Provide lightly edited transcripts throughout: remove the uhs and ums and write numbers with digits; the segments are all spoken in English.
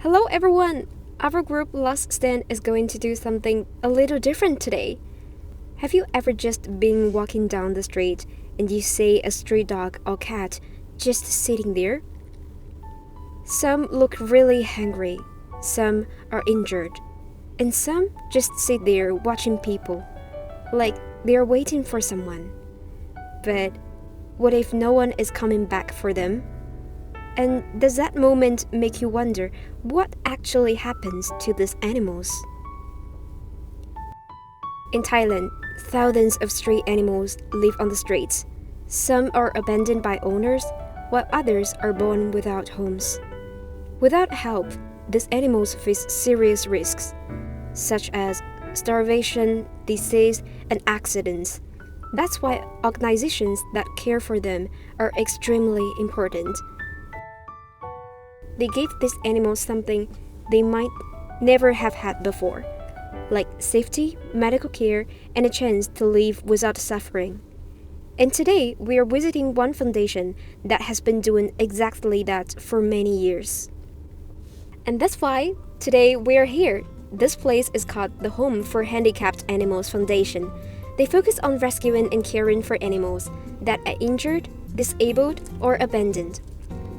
Hello everyone! Our group Last Stand is going to do something a little different today. Have you ever just been walking down the street and you see a stray dog or cat just sitting there? Some look really hungry, some are injured, and some just sit there watching people, like they're waiting for someone. But what if no one is coming back for them? And does that moment make you wonder what actually happens to these animals? In Thailand, thousands of stray animals live on the streets. Some are abandoned by owners, while others are born without homes. Without help, these animals face serious risks, such as starvation, disease, and accidents. That's why organizations that care for them are extremely important. They give these animals something they might never have had before, like safety, medical care, and a chance to live without suffering. And today, we are visiting one foundation that has been doing exactly that for many years. And that's why today we are here. This place is called the Home for Handicapped Animals Foundation. They focus on rescuing and caring for animals that are injured, disabled, or abandoned.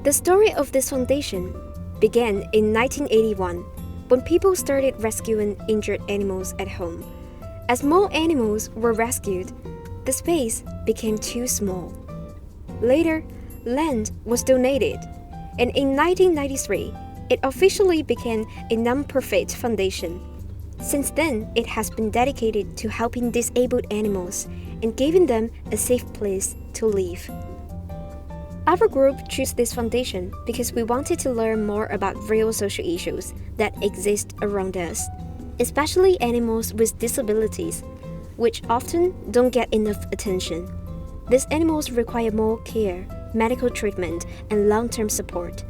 The story of this foundation began in 1981 when people started rescuing injured animals at home. As more animals were rescued, the space became too small. Later, land was donated, and in 1993, it officially became a non-profit foundation. Since then, it has been dedicated to helping disabled animals and giving them a safe place to live. Our group chose this foundation because we wanted to learn more about real social issues that exist around us, especially animals with disabilities, which often don't get enough attention. These animals require more care, medical treatment, and long-term support.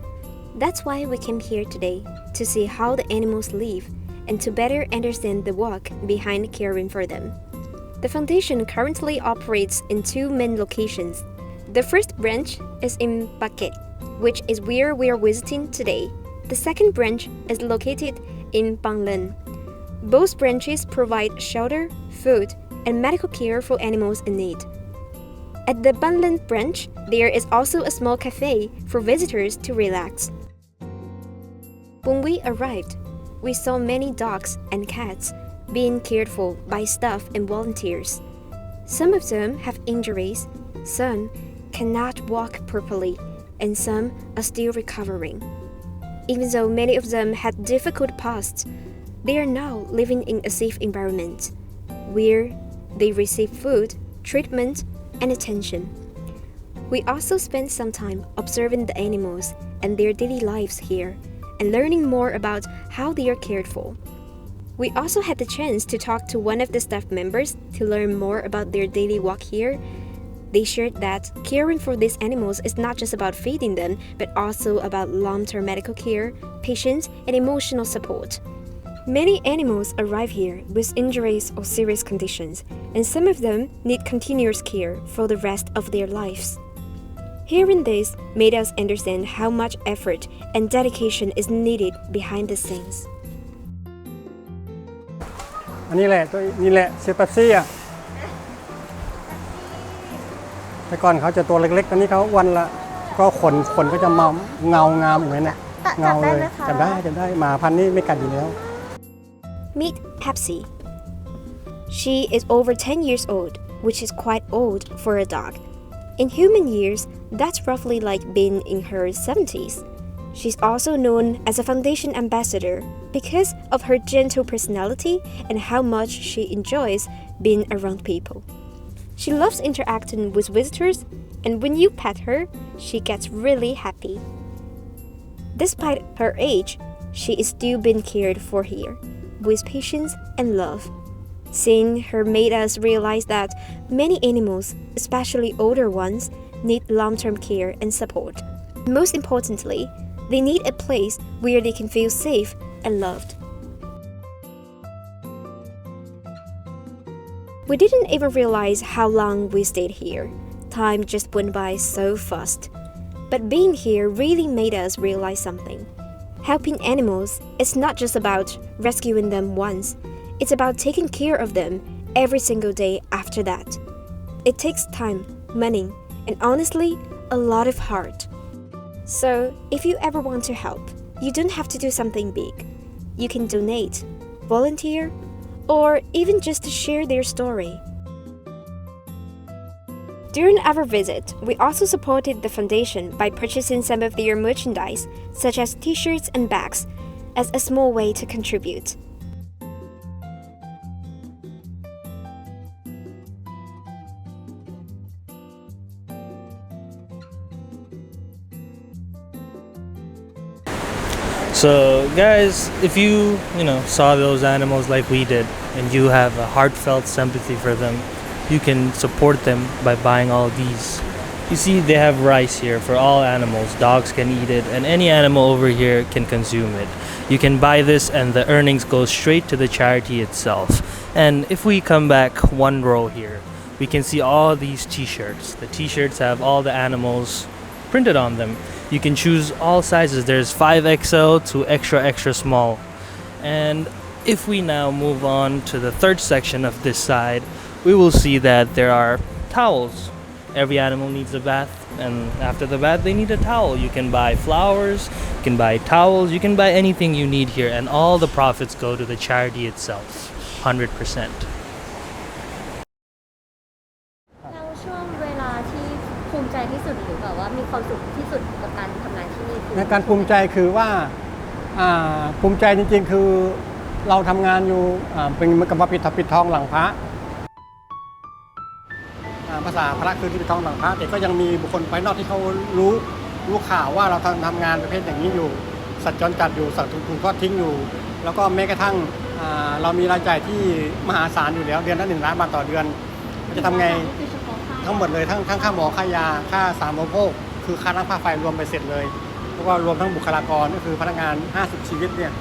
That's why we came here today, to see how the animals live and to better understand the work behind caring for them. The foundation currently operates in two main locations. The first branch is in Phuket, which is where we are visiting today. The second branch is located in Phang Linh. Both branches provide shelter, food, and medical care for animals in need. At the Phang Linh branch, there is also a small cafe for visitors to relax. When we arrived, we saw many dogs and cats being cared for by staff and volunteers. Some of them have injuries, some cannot walk properly, and some are still recovering. Even though many of them had difficult pasts, they are now living in a safe environment where they receive food, treatment, and attention. We also spent some time observing the animals and their daily lives here and learning more about how they are cared for. We also had the chance to talk to one of the staff members to learn more about their daily work here. They shared that caring for these animals is not just about feeding them, but also about long-term medical care, patience, and emotional support. Many animals arrive here with injuries or serious conditions, and some of them need continuous care for the rest of their lives. Hearing this made us understand how much effort and dedication is needed behind the scenes. อันนี้แหละชื่อเป๊ปซี่อ่ะแต่ก่อนเขาจะตัวเล็กๆตอนนี้เขาวันละก็ขนก็จะมาเงางามอย่างนี้นะเงาเลยจำได้หมาพันธุ์นี้ไม่กัดอยู่แล้ว Meet Pepsi. She is over 10 years old, which is quite old for a dog. In human years, that's roughly like being in her 70s. She's also known as a foundation ambassador because of her gentle personality and how much she enjoys being around people. She loves interacting with visitors, and when you pet her, she gets really happy. Despite her age, she is still being cared for here, with patience and love. Seeing her made us realize that many animals, especially older ones, need long-term care and support. Most importantly, they need a place where they can feel safe and loved. We didn't even realize how long we stayed here. Time just went by so fast. But being here really made us realize something. Helping animals is not just about rescuing them once, it's about taking care of them every single day after that. It takes time, money, and honestly, a lot of heart. So, if you ever want to help, you don't have to do something big. You can donate, volunteer, or even just share their story. During our visit, we also supported the foundation by purchasing some of their merchandise, such as t-shirts and bags, as a small way to contribute. So guys, if you saw those animals like we did and you have a heartfelt sympathy for them, you can support them by buying all these. You see, they have rice here for all animals. Dogs can eat it and any animal over here can consume it. You can buy this and the earnings go straight to the charity itself. And if we come back one row here, we can see all these t-shirts. The t-shirts have all the animals printed on them. You can choose all sizes. There's 5XL to extra small. And if we now move on to the third section of this side, we will see that there are towels. Every animal needs a bath, and after the bath they need a towel. You can buy flowers, you can buy towels, you can buy anything you need here, and all the profits go to the charity itself, 100%. แล้วช่วงเวลาที่ภูมิใจที่สุดหรือแบบว่ามีความสุขที่สุดกับการทำงานที่นี่คือ ในการภูมิใจคือว่าภูมิใจจริงๆคือเราทำงานอยู่เป็นเหมือนกับว่าปิดทองหลังพระภาษาพระคือที่ปิดทองหลังพระแต่ก็ยังมีบุคคลภายนอกที่เขารู้ข่าวว่าเราทำงานประเภทอย่างนี้อยู่สัตว์จรจัดอยู่สัตว์ถูกทอดทิ้งอยู่แล้วก็แม้กระทั่งเรามีรายจ่ายที่มหาศาลอยู่แล้วเดือนละ1 ล้านบาทต่อเดือนจะทำไงทั้งหมดเลยทั้งค่าหมอค่ายาค่าสาธารณูปโภคคือค่าน้ำค่าไฟรวมไปเสร็จเลยแล้วก็รวมทั้งบุคลากรก็คือพนักงาน50ชีวิตเนี่ย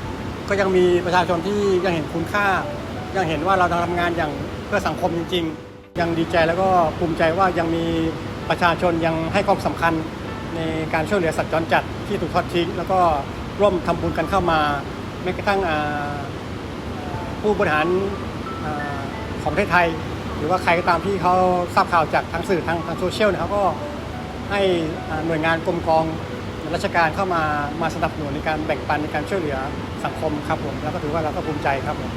ก็ยังมีประชาชนที่ยังเห็นคุณค่ายังเห็นว่าเราทำงานอย่างเพื่อสังคมจริงๆยังดีใจแล้วก็ภูมิใจว่ายังมีประชาชนยังให้ความสำคัญในการช่วยเหลือสัตว์จรจัดที่ถูกทอดทิ้งแล้วก็ร่วมทำบุญกันเข้ามาแม้กระทั่งผู้บริหารของประเทศไทยหรือว่าใครก็ตามที่เขาทราบข่าวจากทางสื่อทางโซเชียลเนี่ยเขาก็ให้หน่วยงานกรมกองราชการเข้ามาสนับสนุนในการแบ่งปันในการช่วยเหลือสังคมครับผมแล้วก็ถือว่าเราก็ภูมิใจครับผม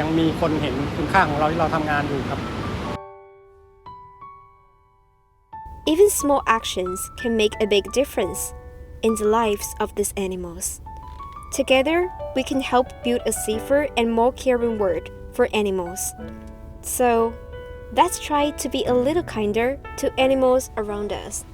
ยังมีคนเห็นคุณค่าของเราที่เราทำงานอยู่ครับ Even small actions can make a big difference in the lives of these animals. Together, we can help build a safer and more caring world for animals. So, let's try to be a little kinder to animals around us.